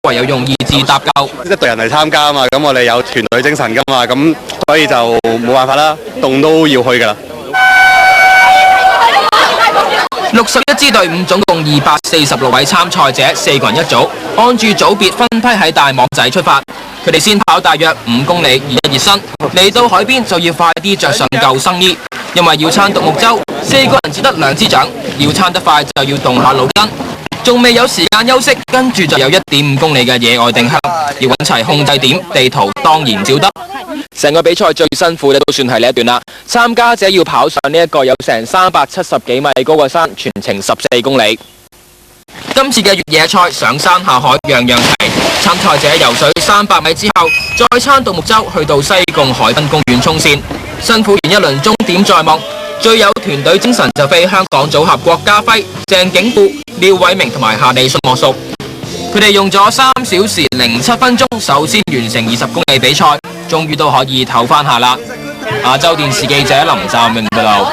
唯有用意志搭救。一隊人嚟參加啊嘛，咁我哋有團隊精神噶嘛，咁所以就冇辦法啦，動都要去㗎啦。61支隊伍總共246位參賽者，4個人一組，按住組別分批喺大網仔出發。佢哋先跑大約5公里，熱身。嚟到海邊就要快啲着上救生衣，因為要撐獨木舟，4個人只得2支槳，要撐得快就要動下腦筋。仲未有時間休息，跟住就有1.5公里嘅野外定向，要揾齊控制點，地圖當然照得。成個比賽最辛苦嘅都算係呢一段啦，參加者要跑上呢一個有成370幾米高嘅山，全程14公里。今次嘅越野賽上山下海樣樣齊，參賽者游水300米之後，再撐獨木舟去到西貢海濱公園衝線，辛苦完一輪終點在望。最有團隊精神就非香港組合郭家輝、鄭景富、廖偉明同埋夏利信莫屬。佢哋用咗3小時07分鐘，首先完成20公里比賽，終於都可以唞翻下啦。亞洲電視記者林湛榮報道。